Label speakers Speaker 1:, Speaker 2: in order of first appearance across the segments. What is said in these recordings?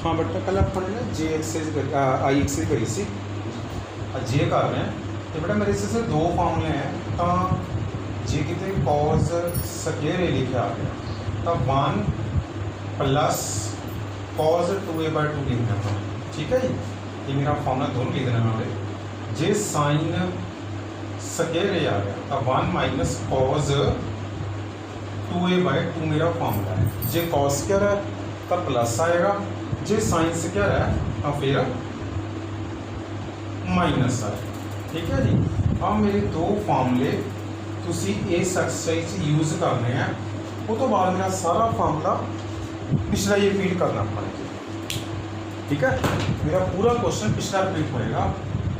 Speaker 1: हाँ बेटा कल अपने ना जे एक्सरसाइज आई एक्सरसाइज करी सी जे कर रहे हैं तो बेटा मेरे से दो फॉर्मूले हैं तो जे कितने कॉज स्क्वायर ए लिखे आ गया तो 1 प्लस कॉज 2a/2 लिखना है। ठीक है जी, ये मेरा फॉर्मूला दोनों लिख देना है। जे साइन स्क्वायर ए आ गया तो 1 माइनस कॉज 2a/2 मेरा फॉर्मूला है। जे कॉस स्क्वायर है तो प्लस आएगा, जे साइन स्क्वायर है तो फिर माइनस आएगा। ठीक है जी, अब मेरे दो फॉर्मूले तुसी इस एक्सरसाइज यूज़ करने हैं। वो तो बाद मेरा सारा फॉर्मूला पिछला ये रिपीट करना पड़ेगा। ठीक है, मेरा पूरा क्वेश्चन पिछला रिपीट होएगा।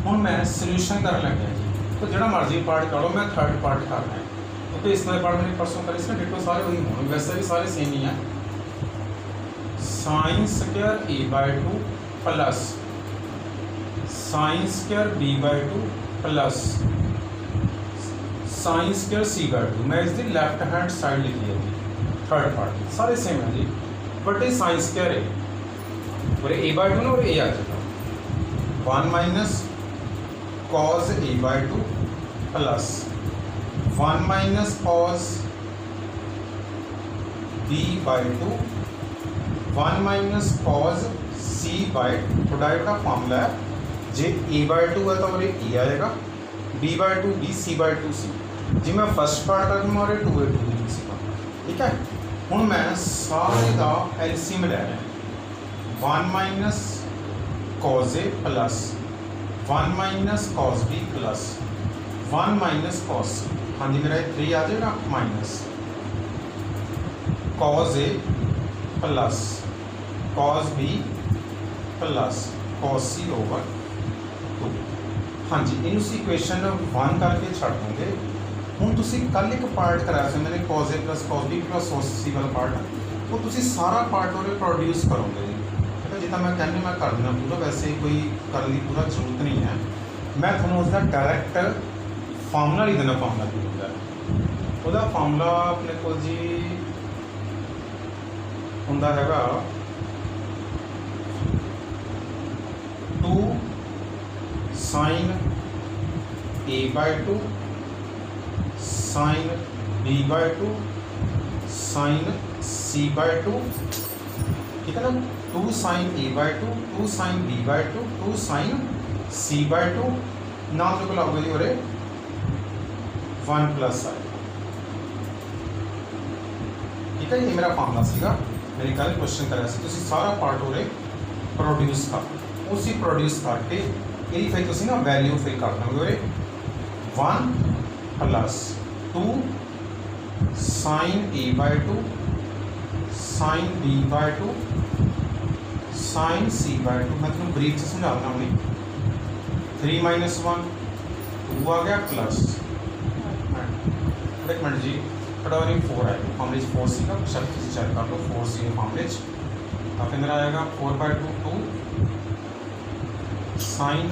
Speaker 1: हूँ मैं सोल्यूशन कर लग गया जी, तो जो मर्जी पार्ट करो, मैं थर्ड पार्ट करना है क्योंकि इस तरह पार्ट मैंने परसों कर इसमें डिटो सारे वही होंगे, वैसे भी सारे सेम ही हैं। Sine square a/2 plus sine square b/2 plus sine square c/2। मैं इसकी लेफ्ट हैंड साइड लिखी है जी, थर्ड पार्ट सारे सेम है जी, बट ये साइन स्क्वायर है और a/2 ना और a आ जाएगा 1 minus cause a/2 plus 1 minus cause b/2 1 minus cause c/2। Direct का फॉर्मूला है, जे a/2 है तो और ए आएगा, b/2 b c/2 c। जी मैं फर्स्ट पार्ट कर दूँगा और 2a/2 लिख सकता। ठीक है, हूँ मैं सारे का एलसीएम ले रहे हैं। 1 minus cos A plus 1 minus cos B plus 1 minus cos C. हाँ जी, मेरा 3 आ जाएगा minus cos A plus cos B plus cos C over 2। हाँ जी, इन इक्वेशन 1 करके छड़ देंगे। हूँ तुम कल एक पार्ट कराया से मैंने cos A plus cos B plus cos C वाला पार्ट, वो तुम सारा पार्ट और प्रोड्यूस करोगे जी। ठीक है, जितना मैं कहने मैं कर देना पूरा, वैसे कोई करने की पूरा जरूरत नहीं है। मैं थोड़ा उसका डायरैक्ट फार्मूला लिख देना। फार्मूला की होता है ਉਹਦਾ फार्मूला अपने को जी ਹੁੰਦਾ ਹੈਗਾ 2 sign a/2 sign b/2 sign c/2। ठीक है ना, 2 sign a/2 2 sign b/2 2 sign c/2 नाम जो लाओगे जी और 1 प्लस आएगा। ठीक है, ये मेरा फार्मूला सीगा। मेरे कल क्वेश्चन कराया सी, तुसी सारा पार्ट और प्रोड्यूस कर उसी प्रोड्यूस करके यही फिर तुसी ना वैल्यू फिल कर दोगे 1 plus 2 sign a/2 sign b/2 sign c/2। मैं तुम्हें ब्रीफ से समझा दूँ अपनी 3 माइनस 1 2 आ गया प्लस एक मिनट जी पटावरी 4 आएगा फॉर्मूले 4c का शब्द से चेक कर लो 4c फॉर्मूले तो फिर मेरा आएगा 4/2 2 साइन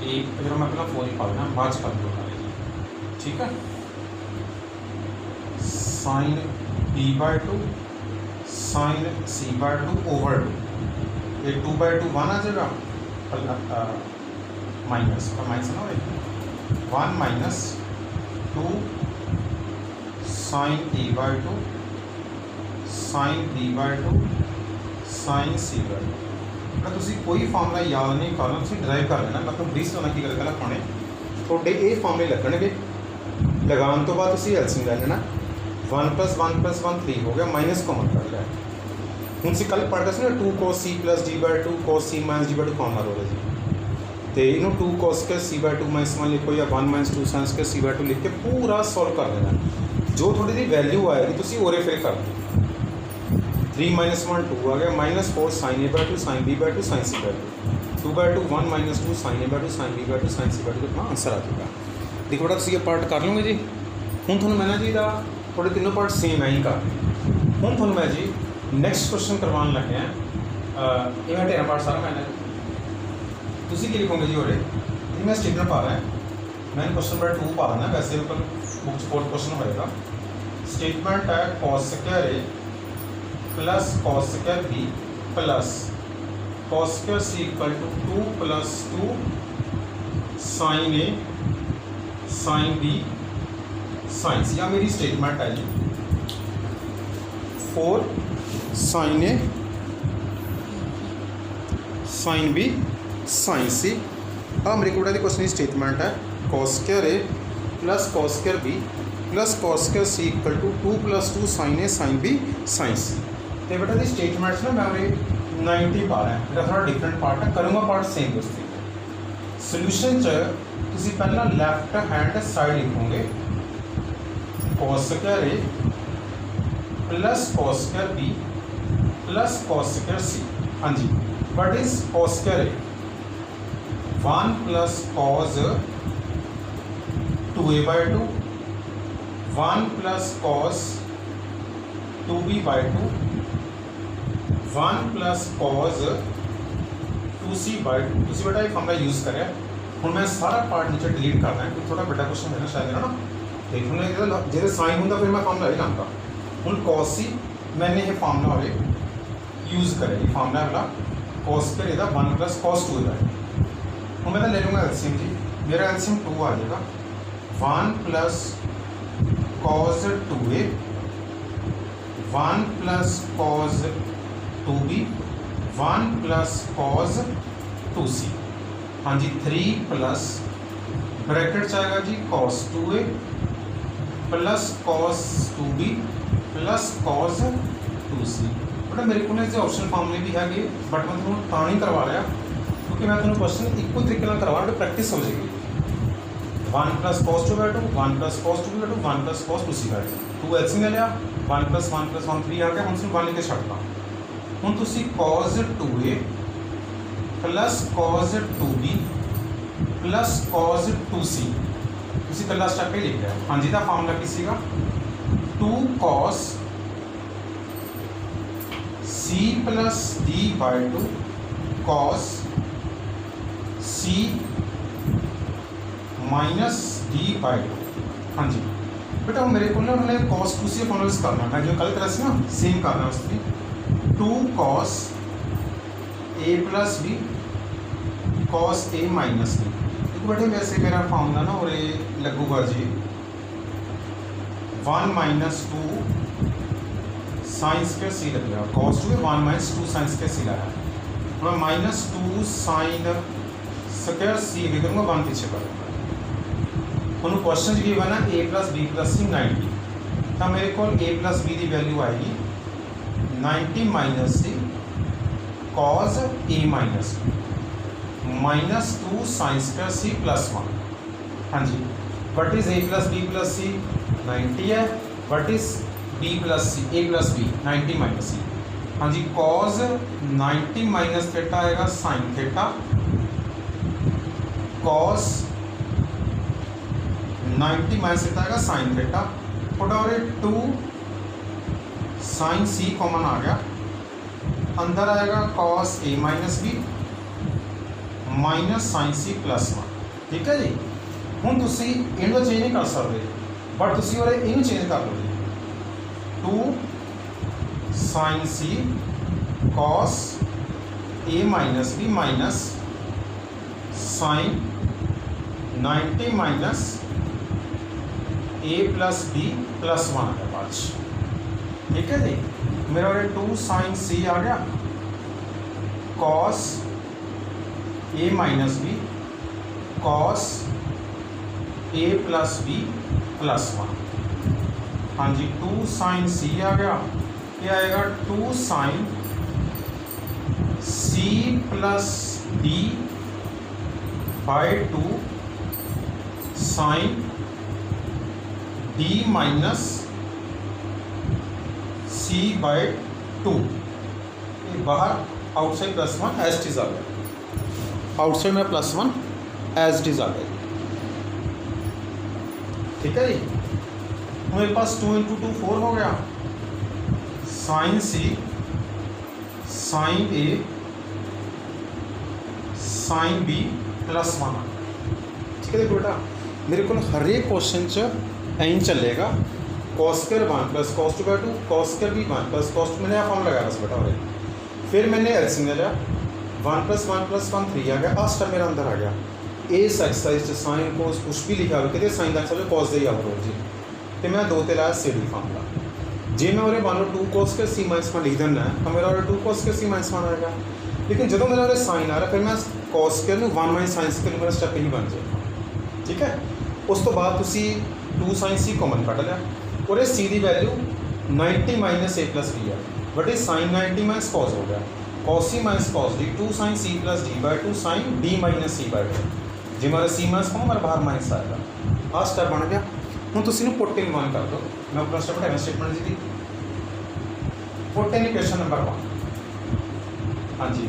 Speaker 1: ए फिर मैं अपना 4 ही पालना बाद कर दो। ठीक है, sign b/2 sign c/2 over 2। ये 2/2 1 आ जाएगा माइनस का माइनस ना 1 minus 2 sign a/2 sign b/2 sign c/2। अगर तुम कोई फार्मूला याद नहीं करना तुम ड्राइव कर लेना। मतलब 20 होना की गल कर पाने थोड़े ये फार्मूले लगने लगाने तो बाद तुम एलसीएम ले लेना। 1 + 1 + 1 3 हो गया, माइनस कॉमन कर लिया। हूँ से कल पढ़ रहे ना 2 cos c + d/2 cos c - d/2 common हो रहा जी। तो इन्हों 2 cos के c/2 -1 लिखो या 1 - 2 sin के c/2 लिख के पूरा सॉल्व कर देना। जो थोड़ी सी वैल्यू आएगी तुम ओरे फिल कर दो। 3 - 1 2 आ गया -4 sin a/2 sin b/2 sin c/2 2/2 1 - 2 sin a/2 sin b/2 sin c/2 अपना आंसर आ जाएगा। देखो बेटा तुम ये पार्ट कर लोगे जी। हूँ थोड़ा मैं ना जी थोड़े तीनों पार्ट सेम है ही कर। हूँ थोड़ा मैं जी नैक्सट क्वेश्चन करवाने लगे हैं। ये मैं ढेरा पार्ट सारा मैंने तुम की लिखोगे जी और मैं स्टेटमेंट पा रहा है। मैंने क्वेश्चन नंबर 2 पा देना, वैसे ऊपर बुक 4 क्वेश्चन होएगा। स्टेटमेंट है cos square A plus cos square B plus cos square C equal to 2 plus 2 sine A sine B sine C. या मेरी स्टेटमेंट है जी 4 sine A sine B sine C. अब मेरे को क्वेश्चन की स्टेटमेंट है cos square A plus cos square B plus cos square C equal to 2 plus 2 sine A sine B sine सी। तो बेटा दी स्टेटमेंट्स ना मैं 90 पा रहा है, मेरा थोड़ा डिफरेंट पार्ट है, करूँगा पार्ट सेम दोस्ती। सोल्यूशन च तुसी पहला लैफ्ट हैंड साइड लिखोगे cos square A plus cos square B plus cos square C. हाँ जी, what is cos square A 1 plus cos 2a/2 1 plus cos 2b/2 1 plus cos 2c/2। तुसी बेटा ये फॉर्मूला यूज़ करें। हूँ मैं सारा पार्ट नीचे डिलीट करना है, थोड़ा बड़ा क्वेश्चन है ना शायद ना देखो जो साइन होंगे फिर मैं फॉर्मूला ही लाऊंगा। हूँ कॉस सी मैंने ये फॉर्मूला वाले यूज़ करे, ये फॉर्मूला वाला कॉस स्क्वायर इधर 1 प्लस कॉस 2 इधर। हूँ मैं तो ले लूँगा एलसीएम जी, मेरा एलसीएम 2 आ जाएगा 1 plus cos 2a 1 plus cos 2b 1 plus cos 2c। हाँ जी 3 प्लस ब्रैकेट जाएगा जी cos 2a plus cos 2b plus cos 2c। But मेरे को जो ऑप्शन फॉर्मूले भी है बट मैं तुम्हें ਤਾਂ नहीं करवा रहा क्योंकि मैं तुम्हें क्वेश्चन इक्को तरीके ਨਾਲ करवा रहा, प्रैक्टिस हो जाएगी। 1 plus cos 2/2 1 plus cos 2/2 1 plus cos 2c/2 2 LCM ले लिया 1 प्लस 1 प्लस 1 3 आ गया। हम सिर्फ 1 लिख के छੱਡਦਾ। ਹੁਣ ਤੁਸੀਂ cos 2a plus cos 2b plus cos 2c ਤੁਸੀਂ ਕੱਲਾ ਸਟੈਪ ਹੀ ਲਿਖ ਲਿਆ। ਹਾਂਜੀ ਦਾ ਫਾਰਮੂਲਾ ਕੀ ਸੀਗਾ 2 cos c plus d/2 cos c minus d/2। हाँ जी बेटा मेरे को ना मैंने cos 2c फॉर्मूला करना, मैं जो कल करा सी ना सेम करना उसकी 2 cos a plus b cos a minus b। देखो बेटे वैसे मेरा फॉर्मूला ना और ये लगूगा जी 1 माइनस 2 साइन स्क्वायर सी लग गया cos 2 1 माइनस 2 साइन स्क्वायर सी लाया। मैं माइनस 2 साइन स्क्वायर सी लिख दूँगा 1 पीछे करूँगा। उन्होंने क्वेश्चन की बना a plus B plus C 90, तो मेरे को a प्लस बी की वैल्यू आएगी 90 minus C cos a minus minus 2 sine square C plus 1। हाँ जी what is a plus B plus C 90 है, what is b plus C a plus B 90 minus C. हाँ जी cos 90 minus theta आएगा sine theta cos 90 minus theta आएगा sine theta और 2 sine C common आ गया, अंदर आएगा cos a minus B minus sine C plus 1। ठीक है जी। हूँ तुसी इनको चेंज नहीं कर सकते बट तुसी और इन चेंज कर लो जी 2 sine C cos a minus B minus sine 90 minus a plus B plus 1 आ गया पाँच। ठीक है जी। मेरा वाले 2 साइन सी आ गया cos a minus B cos a plus B plus 1। हाँ जी 2 साइन सी आ गया, ये आएगा 2 sine c plus d by 2 sine d minus c by 2। ये बाहर outside plus 1 as it is आ गया, आउटसाइड में प्लस 1 एज इट इज आ गया। ठीक है जी। मेरे पास 2 इंटू 2 4 हो गया sign C sign A sine B plus 1। ठीक है देखो बेटा मेरे को हर एक क्वेश्चन च ऐं चलेगा cos square 1 plus cos 2/2 cos square भी 1 प्लस कॉस 2। मैंने यहाँ फॉर्म लगाया बस बेटा और फिर मैंने एलसीएम ले लिया, 1 + 1 + 1 3 आ गया, आ स्टेप मेरा अंदर आ गया। इस एक्सरसाइज साइन कोस कुछ भी लिखा हो कि साइन का आंसर कॉस दे आउट जी, तो मैं 2 ते लाया सी डी फार्मूला। जे मैं और मान लो 2 cos के c - 1 लिख देना है तो मेरा और 2 cos के c - 1 आएगा। लेकिन जो मेरा और साइन आ रहा फिर मैं cos के 1 - sin के मेरा स्टेप ही बन जाएगा, ठीक है। उस तो बाद तुसी 2 sin c कॉमन कट लिया और इस c की वैल्यू 90 - a + b है, बट ये sin 90 - cos हो गया, cos c - cos d, 2 sin c + d/2 sin d - c/2। जे मेरा c - को मेरा बाहर माइनस आएगा, आ स्टेप बन गया। ਹੁਣ ਤੁਸੀਂ ਨੂੰ ਪੁੱਟ ਇਨ 1 कर दो, मैं अपना स्टेप है स्टेटमेंट जी पुट इन इक्वेशन नंबर 1। हाँ जी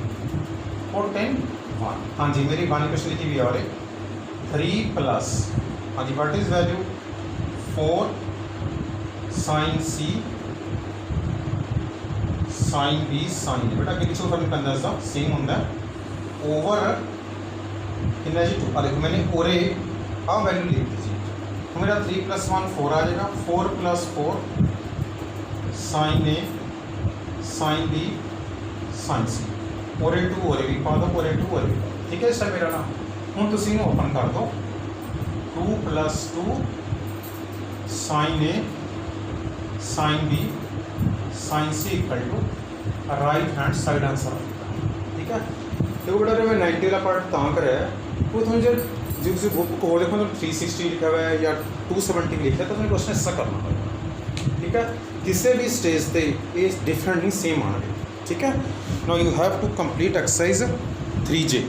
Speaker 1: पुट इन 1, हाँ जी मेरी 1 इक्वेशन लिखी हुई है और 3 + हाँ जी what is value 4 sin c sin b sin d, बेटा कि फर्क पैंदा इसका सेम होंगे ओवर कितना जी 2। देखो मैंने ओरे आ वैल्यू लिख दी जी, मेरा 3 + 1 4 आ जाएगा, 4 + 4 sin a sin b sin c, और 2 और भी पा दो, और 2 और भी, ठीक है। सर मेरा ना हूँ तुम ओपन कर दो, 2 + 2 sin a sin b sin c = right hand side answer, ठीक है। तो बेटा मैं 90 वाला पार्ट तां कराया वो तुम जो तुम बुक को देखो तो 360 लिखा हुआ है या 270 लिखा है तो तुम्हें क्वेश्चन ऐसा करना पड़ेगा, ठीक है। किसी भी स्टेज पे ये डिफरेंट नहीं सेम आना, ठीक है। Now you have to complete exercise 3J।